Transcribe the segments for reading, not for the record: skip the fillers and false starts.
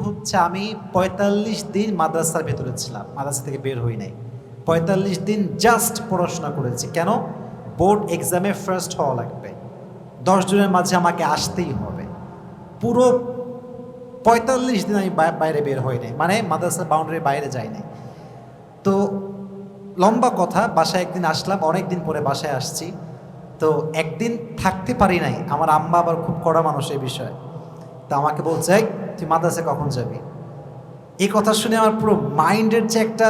হচ্ছে আমি ৪৫ দিন মাদ্রাসার ভেতরে ছিলাম, মাদ্রাসা থেকে বের হই নাই। ৪৫ দিন জাস্ট পড়াশোনা করেছি। কেন? বোর্ড এক্সামে ফার্স্ট হওয়া লাগবে, ১০ জনের মাঝে আমাকে আসতেই হবে। পুরো ৪৫ দিন আমি বাইরে বের হই নাই, মানে মাদ্রাসার বাউন্ডারির বাইরে যাই নাই। তো লম্বা কথা, বাসায় একদিন আসলাম, অনেক দিন পরে বাসায় আসছি। তো একদিন থাকতে পারি নাই, আমার আম্মা আবার খুব কড়া মানুষ এই বিষয়ে। তো আমাকে বলছে, এই তুই মাদ্রাসায় কখন যাবি? এই কথা শুনে আমার পুরো মাইন্ডের যে একটা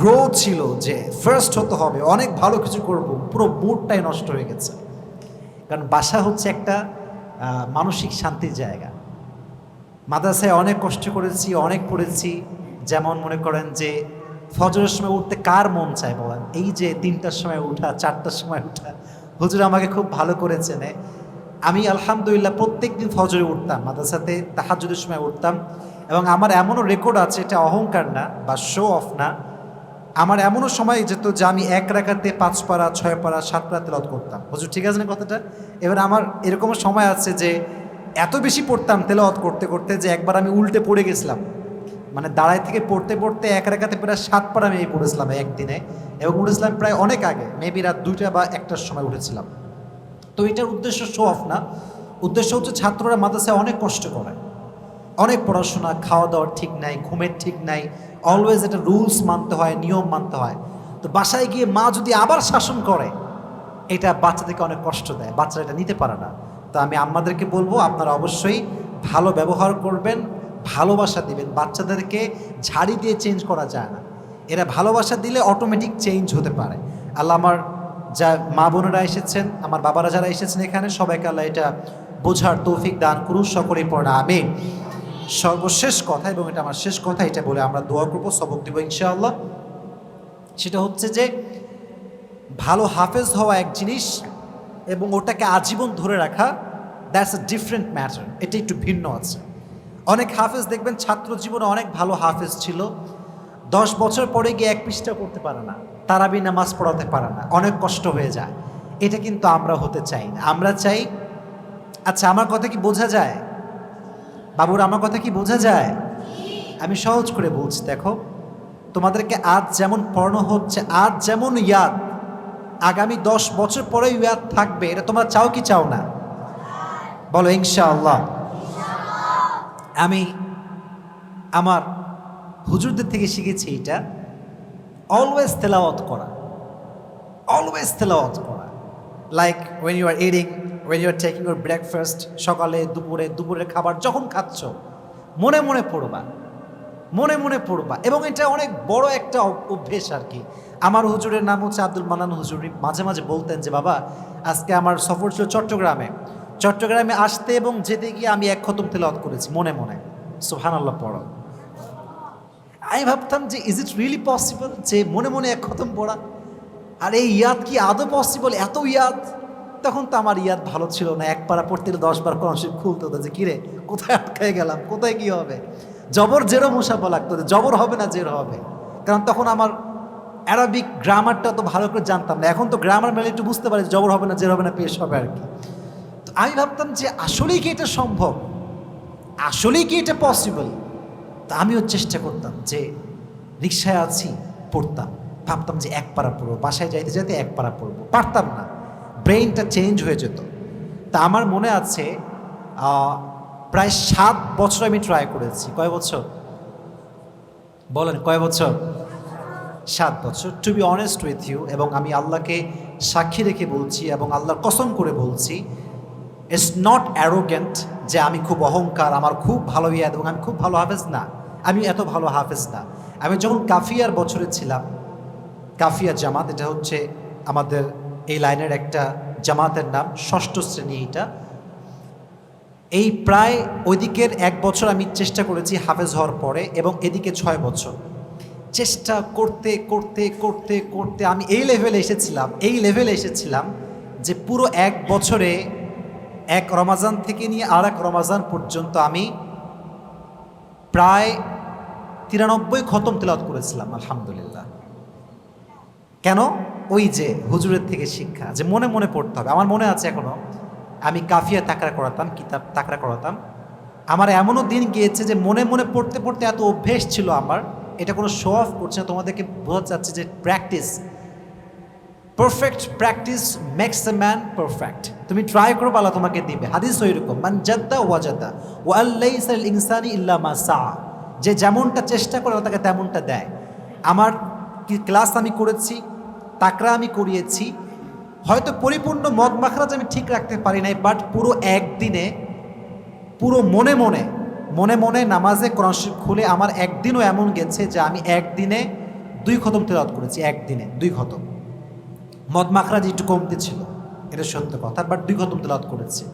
গ্রো ছিল যে ফার্স্ট হতে হবে, অনেক ভালো কিছু করব, পুরো মুডটাই নষ্ট হয়ে গেছে। কারণ বাসা হচ্ছে একটা মানসিক শান্তির জায়গা। মাদ্রাসায় অনেক কষ্ট করেছি, অনেক পড়েছি। যেমন মনে করেন যে ফজরের সময় উঠতে কার মন চায় বলেন? এই যে ৩টার সময় উঠা, ৪টার সময় উঠা, হুজুর আমাকে খুব ভালো করে চেনে। আমি আলহামদুলিল্লাহ প্রত্যেক দিন ফজরে উঠতাম, মাদ্রাসাতে তাহাজ্জুদের সময় উঠতাম। এবং আমার এমনও রেকর্ড আছে, এটা অহংকার না বা শো অফ না, আমার এমনও সময় যেত যে আমি এক রাকাতে ৫ পারা, ৬ পারা, ৭ পারা তেলাওয়াত করতাম। হুজুর ঠিক আছে না কথাটা? এবার আমার এরকমও সময় আছে যে এত বেশি পড়তাম তেলাওয়াত করতে করতে যে একবার আমি উল্টে পড়ে গেছিলাম। মানে দাঁড়ায় থেকে পড়তে পড়তে এক রাকাতে প্রায় ৭ পারা আমি পড়েছিলাম একদিনে, এবং উঠেছিলাম প্রায় অনেক আগে, মেবি রাত ২টা বা ১টার সময় উঠেছিলাম। তো এটার উদ্দেশ্য শো অফ না, উদ্দেশ্য হচ্ছে ছাত্ররা মাদ্রাসায় অনেক কষ্ট করে, অনেক পড়াশোনা, খাওয়া দাওয়ার ঠিক নাই, ঘুমের ঠিক নাই, অলওয়েজ একটা রুলস মানতে হয়, নিয়ম মানতে হয়। তো বাসায় গিয়ে মা যদি আবার শাসন করে, এটা বাচ্চাদেরকে অনেক কষ্ট দেয়, বাচ্চারা এটা নিতে পারে না। তো আমি আম্মাদেরকে বলবো, আপনারা অবশ্যই ভালো ব্যবহার করবেন, ভালোবাসা দিবেন। বাচ্চাদেরকে ঝাড়ি দিয়ে চেঞ্জ করা যায় না, এরা ভালোবাসা দিলে অটোমেটিক চেঞ্জ হতে পারে। আল্লাহ আমার যা মা বোনেরা এসেছেন, আমার বাবারা যারা এসেছেন এখানে, সবাইকে আল্লাহ এটা বোঝার তৌফিক দান করুন, সকলেই পড়া আমিন। সর্বশেষ কথা, এবং এটা আমার শেষ কথা, এটা বলে আমরা দোয়া করবো, সবক দিব ইনশাআল্লাহ। সেটা হচ্ছে যে ভালো হাফেজ হওয়া এক জিনিস, এবং ওটাকে আজীবন ধরে রাখা, দ্যাটস এ ডিফারেন্ট ম্যাটার। এটা একটু ভিন্ন আছে। অনেক হাফেজ দেখবেন ছাত্র জীবনে অনেক ভালো হাফেজ ছিল, 10 বছর পরে গিয়ে এক পৃষ্ঠা করতে পারে না, তারাবি নামাজ পড়াতে পারে না, অনেক কষ্ট হয়ে যায়। এটা কিন্তু আমরা হতে চাই না। আমরা চাই, আচ্ছা আমার কথা কি বোঝা যায় বাবুর? আমার কথা কি বোঝা যায়? আমি সহজ করে বলছি, দেখো, তোমাদেরকে আজ যেমন পড়ানো হচ্ছে, আজ যেমন ইয়াদ, আগামী 10 বছর পরে ইয়াদ থাকবে, এটা তোমরা চাও কি চাও না? বলো ইনশাআল্লাহ। আমি আমার হুজুরদের থেকে শিখেছি এটা, অলওয়েজ তেলাওয়াত করা, অলওয়েজ তেলাওয়াত করা। Like when you are eating, when you are taking your breakfast, সকালে দুপুরে, দুপুরের খাবার যখন খাচ্ছ, মনে মনে পড়বা, মনে মনে পড়বা। এবং এটা অনেক বড় একটা অভ্যেস আর কি। আমার হুজুরের নাম হচ্ছে আব্দুল মান্নান হুজুর। মাঝে মাঝে বলতেন যে, বাবা আজকে আমার সফর ছিল চট্টগ্রামে, চট্টগ্রামে আসতে এবং যেতে গিয়ে আমি 1 খতম তেলাওয়াত করেছি মনে মনে। সুবহানাল্লাহ পড়ো। আমি ভাবতাম যে ইজ ইট রিয়েলি পসিবল যে মনে মনে 1 খতম পড়া? আর এই ইয়াদ কি আদৌ পসিবল? এত ইয়াদ! তখন তো আমার ইয়াদ ভালো ছিল না, 1 পারা পড়তে 10 বার কোরআন শরীফ খুলতে হতো যে কিরে কোথায় আটকায় গেলাম, কোথায় কি হবে। জবর জেরো মুসাফা লাগতো, জবর হবে না জের হবে। কারণ তখন আমার অ্যারাবিক গ্রামারটা তো ভালো করে জানতাম না। এখন তো গ্রামার মেলে একটু বুঝতে পারি জবর হবে না জের হবে না, পেশ হবে আর কি। তো আমি ভাবতাম যে আসলেই কি এটা সম্ভব, আসলেই কি এটা পসিবল? তা আমিও চেষ্টা করতাম যে রিক্সায় আছি, পড়তাম, ভাবতাম যে 1 পারা পড়বো, বাসায় যাইতে যাইতে 1 পারা পড়বো, পারতাম না, ব্রেইনটা চেঞ্জ হয়ে যেত। তা আমার মনে আছে প্রায় 7 বছর আমি ট্রাই করেছি। কয় বছর বলেন, কয় বছর? 7 বছর। To be honest with you, এবং আমি আল্লাহকে সাক্ষী রেখে বলছি এবং আল্লাহর কসম করে বলছি, ইটস নট অ্যারোগেন্ট যে আমি খুব অহংকার, আমার খুব ভালো ইয়াদ এবং আমি খুব ভালো হাফেজ না। আমি এত ভালো হাফেজ না। আমি যখন কাফিয়ার বছরে ছিলাম, কাফিয়া জামাত, এটা হচ্ছে আমাদের এই লাইনের একটা জামাতের নাম, 6ষ্ঠ শ্রেণী এইটা। এই প্রায় ওইদিকের 1 বছর আমি চেষ্টা করেছি হাফেজ হওয়ার পরে, এবং এদিকে 6 বছর চেষ্টা করতে করতে করতে করতে আমি এই লেভেলে এসেছিলাম যে পুরো 1 বছরে 1 রমাজান থেকে নিয়ে আর 1 রমাজান পর্যন্ত আমি প্রায় 93 খতম তেলাওয়াত করেছিলাম আলহামদুলিল্লাহ। কেন? ওই যে হুজুরের থেকে শিক্ষা যে মনে মনে পড়তে হবে। আমার মনে আছে এখনো, আমি কাফিয়া তাকরা করাতাম, কিতাব তাকরা করাতাম। আমার এমনও দিন গিয়েছে যে মনে মনে পড়তে পড়তে এত অভ্যেস ছিল আমার, এটা কোনো শো অফ করছে না, তোমাদেরকে বোঝাতে চাচ্ছি যে practice, perfect practice makes a man perfect. তুমি ট্রাই করো, আল্লাহ তোমাকে দিবে। হাদিস ওইরকম, মান জাদ্দা ওয়াজাদা ওয়া আল্লাইসা লিল ইনসানি ইল্লা মা সা, যে যেমনটা চেষ্টা করে তাকে তেমনটা দেয়। আমার কি ক্লাস আমি করেছি, তাকরা আমি করিয়েছি, হয়তো পরিপূর্ণ মদ মাখরাজ আমি ঠিক রাখতে পারি নাই, বাট পুরো একদিনে পুরো মনে মনে মনে মনে নামাজে কোরআন শরীফ খুলে আমার একদিনও এমন গেছে যে আমি একদিনে 2 খতম তেলাওয়াত করেছি, একদিনে 2 খতম। মদ মাখরাজ একটু কমতে ছিল, এটা সত্য কথা, বাট 2 খতম তেলাওয়াত করেছি।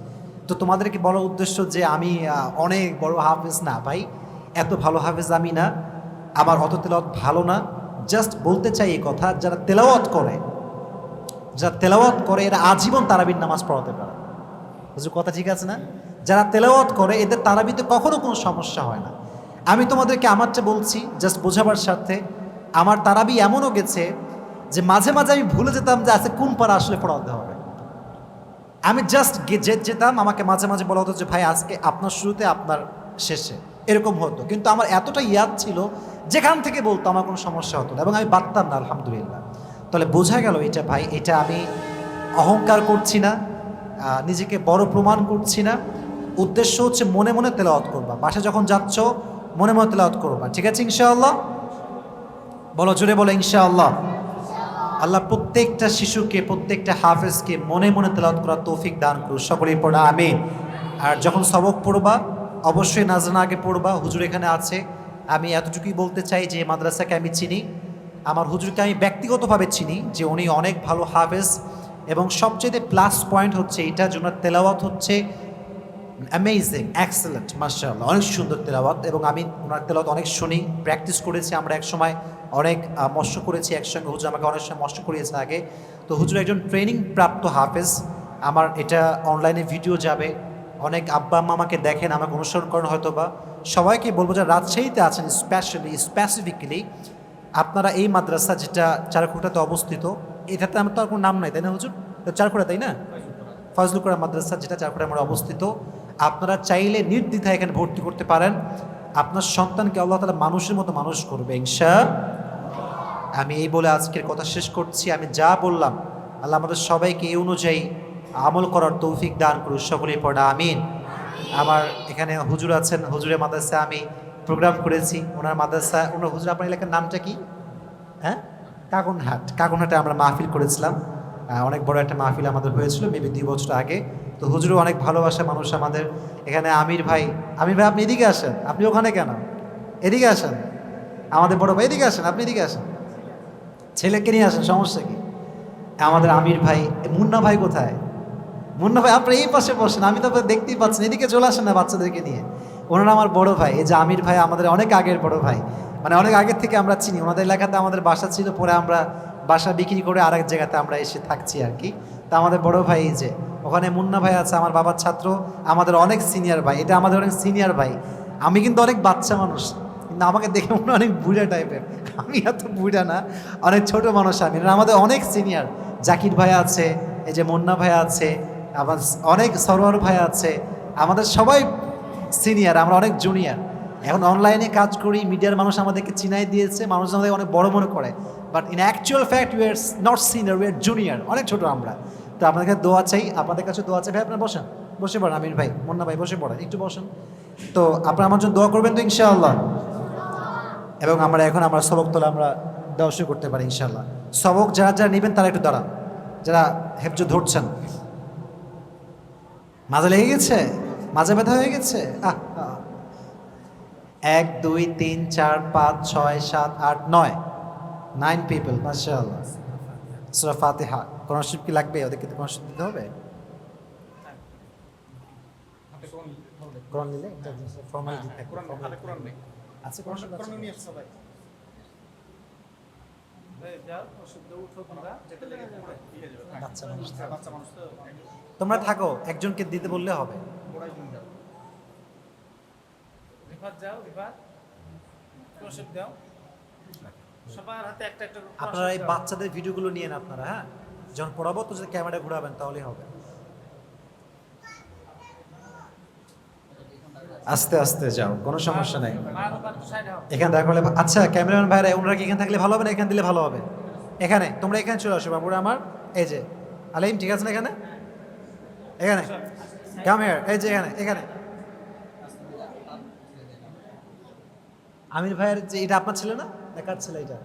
তো তোমাদেরকে বলার উদ্দেশ্য যে আমি অনেক বড় হাফেজ না ভাই, এত ভালো হাফেজ আমি না, আমার অত তেলাওয়াত ভালো না। জাস্ট বলতে চাই এই কথা, যারা তেলাওয়াত করে এরা আজীবন তারাবির নামাজ পড়াতে পারে। বুঝলো কথা ঠিক আছে না? যারা তেলাওয়াত করে এদের তারাবিতে কখনো কোনো সমস্যা হয় না। আমি তোমাদেরকে আমারটা বলছি জাস্ট বোঝাবার স্বার্থে। আমার তারাবি এমনও গেছে যে মাঝে মাঝে আমি ভুলে যেতাম যে আজকে কোন পারা আসলে পড়াতে হবে। আমি জাস্ট যেতাম, আমাকে মাঝে মাঝে বলা হতো যে ভাই আজকে আপনার শুরুতে আপনার শেষে, এরকম হতো। কিন্তু আমার এতটা ইয়াদ ছিল, যেখান থেকে বলতো আমার কোনো সমস্যা হতো না এবং আমি বাদতাম না, আলহামদুলিল্লাহ। তাহলে বোঝা গেল এটা ভাই, এটা আমি অহংকার করছি না, নিজেকে বড় প্রমাণ করছি না। উদ্দেশ্য হচ্ছে মনে মনে তেলাওয়াত করবা, বাসা যখন যাচ্ছ মনে মনে তেলাওয়াত করবা, ঠিক আছে ইনশাআল্লাহ? বলো, জোরে বলো ইনশাআল্লাহ। আল্লাহ প্রত্যেকটা শিশুকে, প্রত্যেকটা হাফেজকে মনে মনে তেলাওয়াত করার তৌফিক দান করুন, সকলেই পড়া আমিন। আর যখন সবক পড়বা অবশ্যই নাজরানা আগে পড়বা, হুজুর এখানে আছে। আমি এতটুকুই বলতে চাই যে মাদ্রাসাকে আমি চিনি, আমার হুজুরকে আমি ব্যক্তিগতভাবে চিনি, যে উনি অনেক ভালো হাফেজ এবং সবচেয়ে প্লাস পয়েন্ট হচ্ছে এইটা যে ওনার তেলাওয়াত হচ্ছে অ্যামেজিং, এক্সেলেন্ট, মাশাআল্লাহ, অনেক সুন্দর তেলাওয়াত। এবং আমি ওনার তেলাওয়াত অনেক শুনি, প্র্যাকটিস করেছি আমরা এক সময়, অনেক মস্ত করেছি একসঙ্গে, হুজুর আমাকে অনেক সময় মস্ত করিয়েছে আগে। তো হুজুর একজন ট্রেনিং প্রাপ্ত হাফেজ। আমার এটা অনলাইনে ভিডিও যাবে, অনেক আব্বা আম্মা আমাকে দেখেন, আমাকে অনুসরণ করেন হয়তো বা। সবাইকে বলবো যে রাজশাহীতে আছেন স্পেসিফিক্যালি, আপনারা এই মাদ্রাসা যেটা চারকুটাতে অবস্থিত, এটাতে আমার তো আর কোনো নাম নাই তাই না হুজুর? চারকুটা তাই না? ফজলুল কোরআন মাদ্রাসা যেটা চারকুটা আমরা অবস্থিত, আপনারা চাইলে নির্দ্বিধায় এখানে ভর্তি করতে পারেন। আপনার সন্তানকে আল্লাহ তাআলা মানুষের মতো মানুষ করবে ইনশাআল্লাহ। আমি এই বলে আজকের কথা শেষ করছি। আমি যা বললাম আল্লাহ আমাদের সবাইকে এই অনুযায়ী আমল করার তৌফিক দান করুন, সকলেই পড়া আমিন। আমার এখানে হুজুর আছেন, হুজুরের মাদ্রাসায় আমি প্রোগ্রাম করেছি, ওনার মাদ্রাসা, ওনার হুজুর আপনার এলাকার নামটা কি? হ্যাঁ, কাকনহাটে আমরা মাহফিল করেছিলাম, অনেক বড় একটা মাহফিল আমাদের হয়েছিল মেবি 2 বছর আগে। তো হুজুরও অনেক ভালোবাসা মানুষ আমাদের এখানে। আমির ভাই আপনি এদিকে আসেন, আপনি ওখানে কেন, এদিকে আসেন, আমাদের বড় ভাই এদিকে আসেন, আপনি এদিকে আসেন, ছেলেকে নিয়ে আসেন, সমস্যা কি? আমাদের আমির ভাই, মুন্না ভাই কোথায়? মুন্না ভাই আপনি এই পাশে বসেন, আমি তো আপনার দেখতেই পাচ্ছেন, এদিকে চলে আসেন না বাচ্চাদেরকে নিয়ে। ওনারা আমার বড় ভাই, এই যে আমির ভাই আমাদের অনেক আগের বড় ভাই, মানে অনেক আগের থেকে আমরা চিনি। ওনাদের এলাকাতে আমাদের বাসা ছিল, পরে আমরা বাসা বিক্রি করে আরেক জায়গাতে আমরা এসে থাকছি আর কি। তা আমাদের বড় ভাই, এই যে ওখানে মুন্না ভাই আছে, আমার বাবার ছাত্র, আমাদের অনেক সিনিয়র ভাই, এটা আমাদের অনেক সিনিয়র ভাই। আমি কিন্তু অনেক বাচ্চা মানুষ, কিন্তু আমাকে দেখে মনে অনেক বুড়া টাইপের। আমি এত বুড়া না, অনেক ছোট মানুষ আমি, আমাদের অনেক সিনিয়র। জাকির ভাই আছে, এই যে মুন্না ভাই আছে, আবার অনেক সরোয়ার ভাই আছে, আমাদের সবাই সিনিয়র, আমরা অনেক জুনিয়র। এখন অনলাইনে কাজ করি, মিডিয়ার মানুষ আমাদেরকে চিনাই দিয়েছে, মানুষ আমাদের অনেক বড় মনে করে, but in actual fact we are not senior, we are junior, অনেক ছোট আমরা। তো আপনাদের কাছে দোয়া চাই, আপনাদের কাছে দোয়া চাই। ভাই আপনারা বসেন, বসে পড়েন, আমির ভাই, মুন্না ভাই বসে পড়েন, একটু বসেন। তো আপনারা আমার জন্য দোয়া করবেন তো ইনশাআল্লাহ। এবং আমরা এখন আমরা সবক তোলা আমরা দেওয়া শুরু করতে পারি ইনশাআল্লাহ। সবক যারা যারা নেবেন তারা একটু দাঁড়ান, যারা হেফজ ধরছেন। মাঝে লেগে গেছে, মাঝে ব্যথা হয়ে গেছে। 1 2 3 4 5 6 7 8 9 9 পিপল, মাশাআল্লাহ। সূরা ফাতিহা, কোরআন শরীফ কি লাগবে? ওদেরকে তো কোরআন শরীফ দিতে হবে। কোরআন নিলে একটা ফর্মালিটি থাকে, কোরআন নেই আছে, কোরআন নিয়ে সবাই তোমরা থাকো, একজনকে দিতে বললে হবে। আপনারা এই বাচ্চাদের ভিডিওগুলো নিয়ে নেন আপনারা, হ্যাঁ, যখন পড়াবো তো যদি ক্যামেরা ঘুরাবেন তাহলেই হবে। আস্তে আস্তে যাও, কোনো সমস্যা নাই। এখানে দেখা হলে আচ্ছা, ক্যামেরাম্যান ভাইরা ওনারা কি এখানে থাকলে ভালো হবে না এখানে দিলে ভালো হবে? এখানে তোমরা এখানে চলে আসো বাবুরা আমার। এই যে আলিম, ঠিক আছে না? এখানে এখানে কাম হিয়ার, এই যে এখানে এখানে আমির ভাইয়ের যে এটা আপনার ছিল না, কার ছিল এটা?